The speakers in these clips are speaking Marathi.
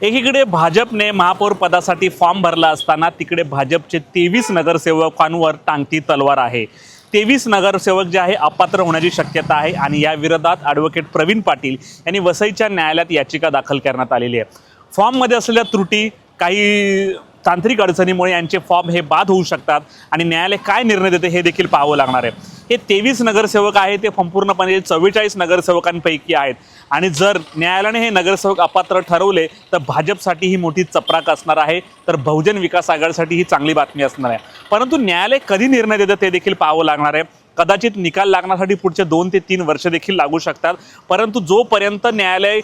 एकीकडे भाजपने महापौर पदासाठी फॉर्म भरला असताना तिकडे भाजपचे 23 नगरसेवकांवर टांगती तलवार आहे। 23 नगरसेवक जे आहे अपात्र होण्याची शक्यता आहे आणि या विरोधात ॲडव्होकेट प्रवीण पाटील यांनी वसईच्या न्यायालयात याचिका दाखल करण्यात आलेली आहे। फॉर्ममध्ये असलेल्या त्रुटी, काही तांत्रिक अडचणीमुळे यांचे फॉर्म हे बाद होऊ शकतात आणि न्यायालय काय निर्णय देते हे देखील पाहावं लागणार आहे। हे 23 नगरसेवक आहे ते संपूर्णपणे 44 नगरसेवकांपैकी आहेत आणि जर न्यायालयाने हे नगरसेवक अपात्र ठरवले तर भाजपसाठी ही मोठी चपराक असणार आहे, तर बहुजन विकास आघाडीसाठी ही चांगली बातमी असणार आहे। परंतु न्यायालय कधी निर्णय देतं ते देखील पाहावं लागणार आहे। कदाचित निकाल लागण्यासाठी पुढचे 2 ते 3 वर्ष देखील लागू शकतात, परंतु जोपर्यंत न्यायालय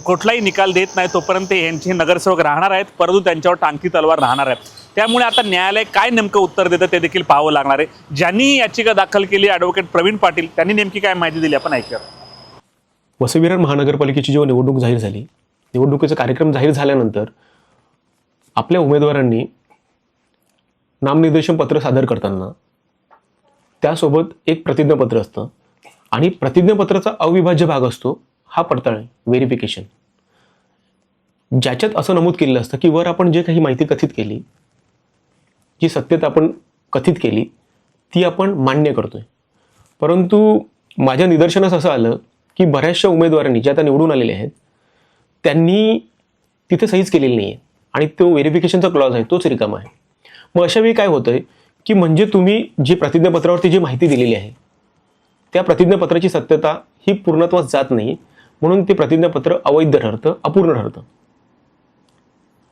कुठलाही निकाल देत नाही तोपर्यंत यांचे नगरसेवक राहणार आहेत, परंतु त्यांच्यावर टांगती तलवार राहणार आहे। त्यामुळे आता न्यायालय काय नेमकं उत्तर देतं ते देखील पाहावं लागणार आहे। ज्यांनी याचिका दाखल केली ॲडव्होकेट प्रवीण पाटील त्यांनी नेमकी काय माहिती दिली आपण ऐकूया। वसई विरार महानगरपालिकेची जेव्हा निवडणूक जाहीर झाली, निवडणुकीचा कार्यक्रम जाहीर झाल्यानंतर आपल्या उमेदवारांनी नामनिर्देशन पत्र सादर करताना त्यासोबत एक प्रतिज्ञापत्र असतं आणि प्रतिज्ञापत्राचा अविभाज्य भाग असतो हा पडताळणी, व्हेरिफिकेशन, ज्याच्यात असं नमूद केलेलं असतं की वर आपण जे काही माहिती कथित केली, जी सत्यता आपण कथित केली ती आपण मान्य करतोय। परंतु माझ्या निदर्शनास असं आलं की बऱ्याचशा उमेदवारांनी जे आता निवडून आलेले आहेत त्यांनी तिथे सहीच केलेली नाही आहे आणि तो व्हेरिफिकेशनचा क्लॉज आहे तोच रिकामा आहे। मग अशा वेळी काय होतंय की म्हणजे तुम्ही जी प्रतिज्ञापत्रावरती जी माहिती दिलेली आहे त्या प्रतिज्ञापत्राची सत्यता ही पूर्णत्वास जात नाही, म्हणून ते प्रतिज्ञापत्र अवैध ठरतं, अपूर्ण ठरतं।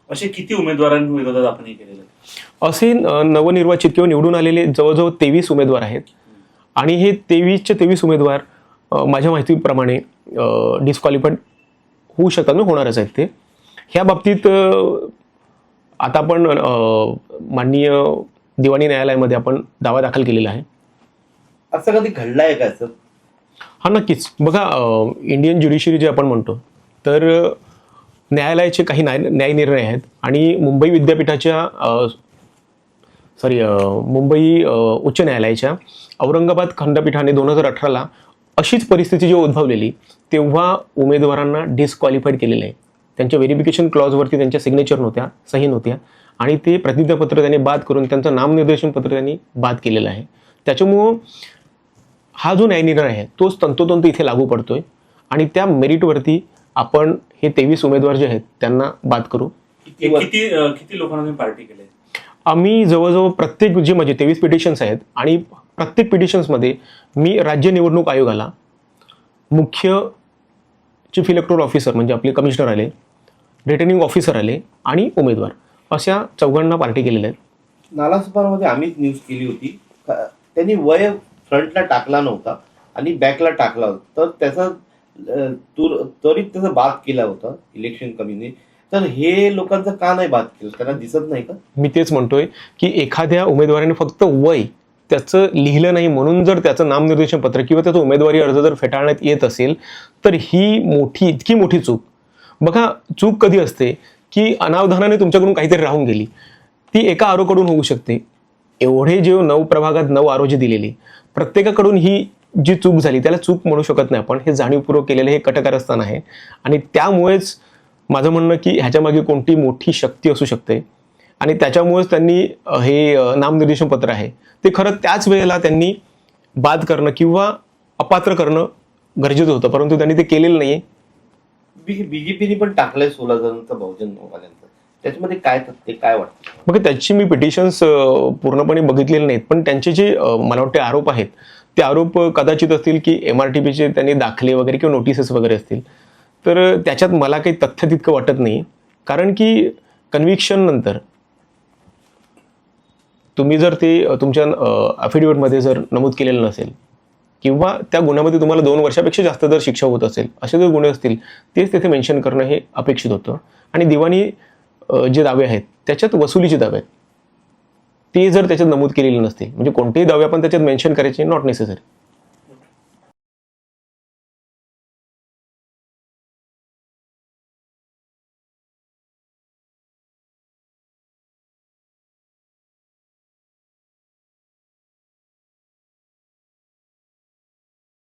असे किती उमेदवारांविरोधात आपण हे केलेलं आहे? असे नवनिर्वाचित किंवा निवडून आलेले जवळजवळ 23 उमेदवार आहेत आणि हे 23चे 23 उमेदवार माझ्या माहितीप्रमाणे डिस्क्वालिफाईड होऊ शकतात, ना होणारच आहेत ते। ह्या बाबतीत आता आपण माननीय दिवाणी न्यायालयामध्ये आपण दावा दाखल केलेला आहे। असं कधी घडलंय का सर? हा नक्कीच। बघा, इंडियन ज्युडिशरी जे आपण म्हणतो तर न्यायालयाचे काही न्याय निर्णय आहेत आणि मुंबई विद्यापीठाच्या मुंबई उच्च न्यायालयाच्या औरंगाबाद खंडपीठाने 2018ला अशीच परिस्थिती जेव्हा उद्भवलेली तेव्हा उमेदवारांना डिस्क्वालिफाईड केलेलं आहे। त्यांच्या व्हेरिफिकेशन क्लॉजवरती त्यांच्या सिग्नेचर नव्हत्या, सही नव्हत्या आणि ते प्रतिज्ञापत्र त्यांनी बाद करून त्यांचं नामनिर्देशन पत्र त्यांनी बाद केलेलं आहे। त्याच्यामुळं हा जो न्यायनिर्णय आहे तोच तंतोतंत इथे लागू पडतोय आणि त्या मेरिटवरती आपण हे 23 उमेदवार जे आहेत त्यांना बाद करू। किती लोकांना तुम्ही पार्टी केली? आम्ही जवळजवळ प्रत्येक जे माझे 23 पिटिशन्स आहेत आणि प्रत्येक पिटिशन्समध्ये मी राज्य निवडणूक आयोगाला मुख्य चीफ इलेक्टोरल ऑफिसर म्हणजे आपले कमिशनर आले, रिटर्निंग ऑफिसर आले आणि उमेदवार अशा 4 पार्टी केलेल्या आहेत। नालासोपारामध्ये आम्हीच न्यूज केली होती, त्यांनी वय फ्रंटला टाकला नव्हता आणि बॅकला टाकला होता, तर त्याचा त्वरित त्याचा बाद केला होता इलेक्शन कमिशनने। तर हे लोकांचं का नाही बाद केलं? त्यांना दिसत नाही का? मी तेच म्हणतोय की एखाद्या उमेदवाराने फक्त वय त्याचं लिहिलं नाही म्हणून जर त्याचं नामनिर्देशन पत्र किंवा त्याचा उमेदवारी अर्ज जर फेटाळण्यात येत असेल तर ही इतकी मोठी चूक। बघा, चूक कधी असते की अनावधानाने तुमच्याकडून काहीतरी राहून गेली, ती एका आरोकडून होऊ शकते। एवढे जे 9 प्रभागात 9 आरोजी दिलेली, प्रत्येकाकडून ही जी चूक झाली त्याला चूक म्हणू शकत नाही आपण, हे जाणीवपूर्वक केलेलं हे कटकारस्थान आहे आणि त्यामुळेच माझं म्हणणं की ह्याच्या मागे कोणती मोठी शक्ती असू शकते आणि त्याच्यामुळेच त्यांनी हे नामनिर्देशन पत्र आहे ते खरं त्याच वेळेला त्यांनी बाद करणं किंवा अपात्र करणं गरजेचं होतं, परंतु त्यांनी ते केलेलं नाहीये। बीजेपीने पण टाकलंय 16 जणांचं बहुजन वाल्यांचं, त्याच्यामध्ये काय ते काय वाटतं? बघा, त्याची मी पिटिशन्स पूर्णपणे बघितलेले नाहीत, पण त्यांचे जे मला वाटते आरोप आहेत ते आरोप कदाचित असतील की MRTPचे त्यांनी दाखले वगैरे किंवा नोटिसेस वगैरे असतील, तर त्याच्यात मला काही तथ्य तितकं वाटत नाही। कारण की कन्व्हिक्शन नंतर तुम्ही जर ते तुमच्या अफिडेव्हिटमध्ये जर नमूद केलेलं नसेल किंवा त्या गुन्ह्यामध्ये तुम्हाला 2 वर्षापेक्षा जास्त जर शिक्षा होत असेल, असे जर गुन्हे असतील तेच तिथे मेन्शन करणं हे अपेक्षित होतं। आणि दिवाणी जे दावे आहेत त्याच्यात वसुलीचे दावे आहेत ते जर त्याच्यात नमूद केलेले नसतील, म्हणजे कोणतेही दावे आपण त्याच्यात मेन्शन करायचे नॉट नेसेसरी।